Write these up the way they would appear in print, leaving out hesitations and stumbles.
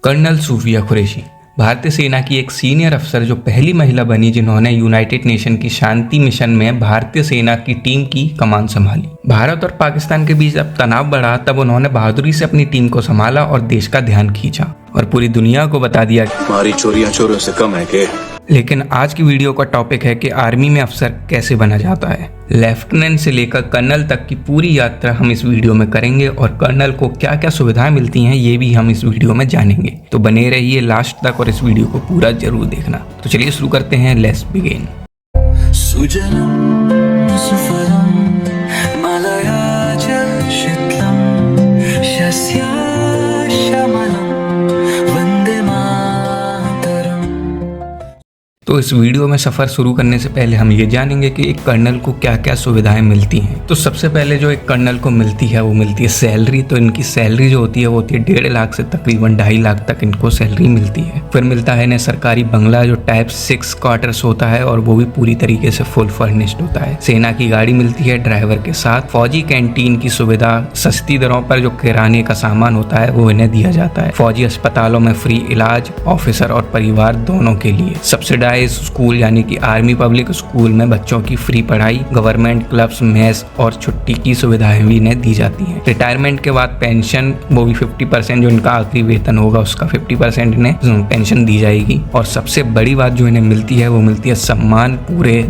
Colonel सूफिया कुरैशी भारतीय सेना की एक सीनियर अफसर जो पहली महिला बनी जिन्होंने यूनाइटेड नेशन की शांति मिशन में भारतीय सेना की टीम की कमान संभाली। भारत और पाकिस्तान के बीच जब तनाव बढ़ा तब उन्होंने बहादुरी से अपनी टीम को संभाला और देश का ध्यान खींचा और पूरी दुनिया को बता दिया कि हमारी चोरियां चोरों से कम है के। लेकिन आज की वीडियो का टॉपिक है कि आर्मी में अफसर कैसे बना जाता है। लेफ्टिनेंट से लेकर कर्नल तक की पूरी यात्रा हम इस वीडियो में करेंगे और कर्नल को क्या क्या सुविधाएं मिलती हैं ये भी हम इस वीडियो में जानेंगे। तो बने रहिए लास्ट तक और इस वीडियो को पूरा जरूर देखना। तो चलिए शुरू करते हैं, लेट्स बिगिन। तो इस वीडियो में सफ़र शुरू करने से पहले हम ये जानेंगे कि एक कर्नल को क्या क्या सुविधाएं मिलती हैं। तो सबसे पहले जो एक कर्नल को मिलती है वो मिलती है सैलरी। तो इनकी सैलरी जो होती है वो होती है 1.5 लाख से तकरीबन 2.5 लाख तक इनको सैलरी मिलती है। फिर मिलता है इन्हें सरकारी बंगला जो टाइप 6 क्वार्टर्स होता है और वो भी पूरी तरीके से फुल फर्निश्ड होता है। सेना की गाड़ी मिलती है ड्राइवर के साथ। फौजी कैंटीन की सुविधा, सस्ती दरों पर जो किराने का सामान होता है वो इन्हें दिया जाता है। फौजी अस्पतालों में फ्री इलाज ऑफिसर और परिवार दोनों के लिए। सब्सिडाइज स्कूल यानी कि आर्मी पब्लिक स्कूल में बच्चों की फ्री पढ़ाई। गवर्नमेंट क्लब्स, मेस और छुट्टी की सुविधाएं भी इन्हें दी जाती हैं। रिटायरमेंट के बाद पेंशन वो भी 50% जो इनका आखिरी वेतन होगा उसका 50% इन्हें पेंशन दी जाएगी। और सबसे बड़ी बात जो इन्हें मिलती है वो मिलती है सम्मान। पूरे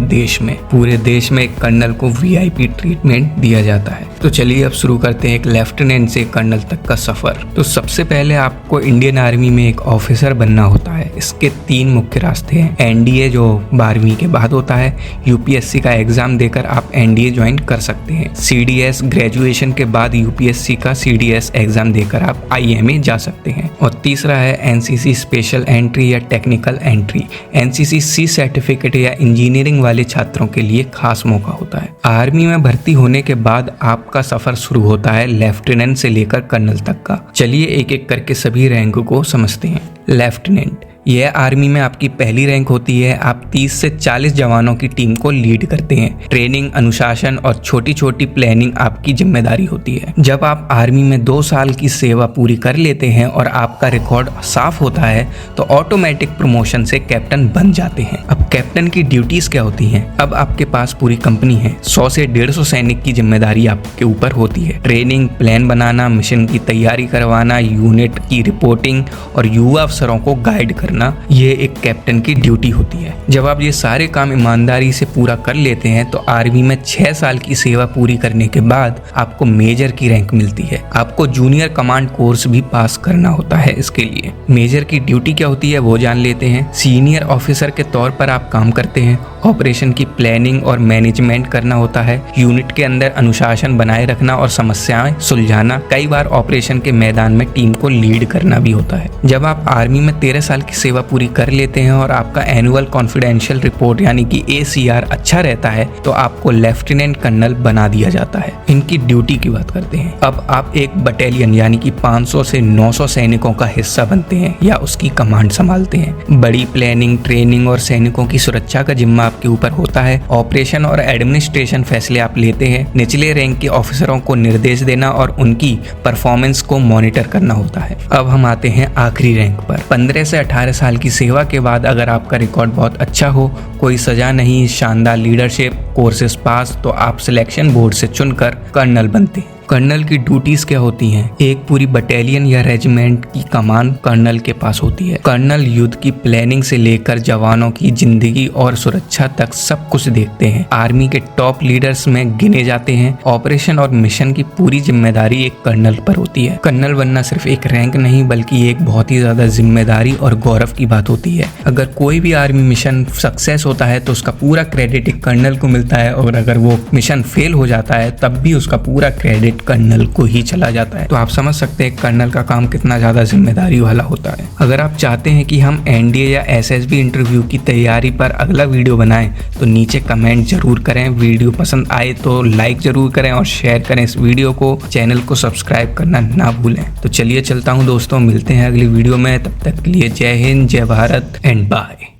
देश में एक कर्नल को VIP ट्रीटमेंट दिया जाता है। तो चलिए अब शुरू करते हैं एक लेफ्टिनेंट से कर्नल तक का सफर। तो सबसे पहले आपको इंडियन आर्मी में एक ऑफिसर बनना होता है। इसके 3 मुख्य रास्ते हैं। NDA जो 12वीं के बाद होता है, UPSC का एग्जाम देकर आप NDA ज्वाइन कर सकते हैं। CDS ग्रेजुएशन के बाद UPSC का CDS एग्जाम देकर आप IMA जा सकते हैं। और तीसरा है NCC स्पेशल एंट्री या technical entry. NCC C certificate या इंजीनियरिंग वाले छात्रों के लिए खास मौका होता है। आर्मी में भर्ती होने के बाद आपका सफर शुरू होता है लेफ्टिनेंट से लेकर कर्नल तक का। चलिए एक एक करके सभी रैंक को समझते हैं। लेफ्टिनेंट, यह आर्मी में आपकी पहली रैंक होती है। आप 30 से 40 जवानों की टीम को लीड करते हैं। ट्रेनिंग, अनुशासन और छोटी छोटी प्लानिंग आपकी जिम्मेदारी होती है। जब आप आर्मी में 2 साल की सेवा पूरी कर लेते हैं और आपका रिकॉर्ड साफ होता है तो ऑटोमेटिक प्रमोशन से कैप्टन बन जाते हैं। अब कैप्टन की ड्यूटीज क्या होती हैं? अब आपके पास पूरी कंपनी है। 100 से 150 सैनिक की जिम्मेदारी आपके ऊपर होती है। ट्रेनिंग, प्लान बनाना, मिशन की तैयारी करवाना, यूनिट की रिपोर्टिंग और युवा अफसरों को गाइड करना, ये एक कैप्टन की ड्यूटी होती है। जब आप ये सारे काम ईमानदारी से पूरा कर लेते हैं तो आर्मी में 6 साल की सेवा पूरी करने के बाद आपको मेजर की रैंक मिलती है। आपको जूनियर कमांड कोर्स भी पास करना होता है। इसके लिए मेजर की ड्यूटी क्या होती है वो जान लेते हैं। सीनियर ऑफिसर के तौर पर आप काम करते हैं। ऑपरेशन की प्लानिंग और मैनेजमेंट करना होता है। यूनिट के अंदर अनुशासन बनाए रखना और समस्याएं सुलझाना। कई बार ऑपरेशन के मैदान में टीम को लीड करना भी होता है। जब आप आर्मी में 13 साल की सेवा पूरी कर लेते हैं और आपका एनुअल कॉन्फिडेंशियल रिपोर्ट यानी कि ACR अच्छा रहता है तो आपको लेफ्टिनेंट कर्नल बना दिया जाता है। इनकी ड्यूटी की बात करते हैं। अब आप एक बटालियन यानी कि 500 से 900 सैनिकों का हिस्सा बनते हैं या उसकी कमांड संभालते हैं। बड़ी प्लानिंग, ट्रेनिंग और सैनिकों की सुरक्षा का जिम्मा आपके ऊपर होता है। ऑपरेशन और एडमिनिस्ट्रेशन फैसले आप लेते हैं। निचले रैंक के ऑफिसरों को निर्देश देना और उनकी परफॉर्मेंस को मॉनिटर करना होता है। अब हम आते हैं आखिरी रैंक पर। 15 से 18 साल की सेवा के बाद अगर आपका रिकॉर्ड बहुत अच्छा हो, कोई सजा नहीं, शानदार लीडरशिप कोर्सेज पास, तो आप सिलेक्शन बोर्ड से चुनकर कर्नल बनते हैं। कर्नल की ड्यूटीज क्या होती हैं? एक पूरी बटालियन या रेजिमेंट की कमान कर्नल के पास होती है। कर्नल युद्ध की प्लानिंग से लेकर जवानों की जिंदगी और सुरक्षा तक सब कुछ देखते हैं। आर्मी के टॉप लीडर्स में गिने जाते हैं। ऑपरेशन और मिशन की पूरी जिम्मेदारी एक कर्नल पर होती है। कर्नल बनना सिर्फ एक रैंक नहीं बल्कि एक बहुत ही ज्यादा जिम्मेदारी और गौरव की बात होती है। अगर कोई भी आर्मी मिशन सक्सेस होता है तो उसका पूरा क्रेडिट एक कर्नल को मिलता है और अगर वो मिशन फेल हो जाता है तब भी उसका पूरा क्रेडिट कर्नल को ही चला जाता है। तो आप समझ सकते हैं कर्नल का काम कितना ज्यादा जिम्मेदारी वाला होता है। अगर आप चाहते हैं कि हम NDA या SSB इंटरव्यू की तैयारी पर अगला वीडियो बनाएं तो नीचे कमेंट जरूर करें। वीडियो पसंद आए तो लाइक जरूर करें और शेयर करें इस वीडियो को। चैनल को सब्सक्राइब करना ना भूलें। तो चलिए चलता हूँ दोस्तों, मिलते हैं अगली वीडियो में। तब तक के लिए जय हिंद, जय भारत एंड बाय।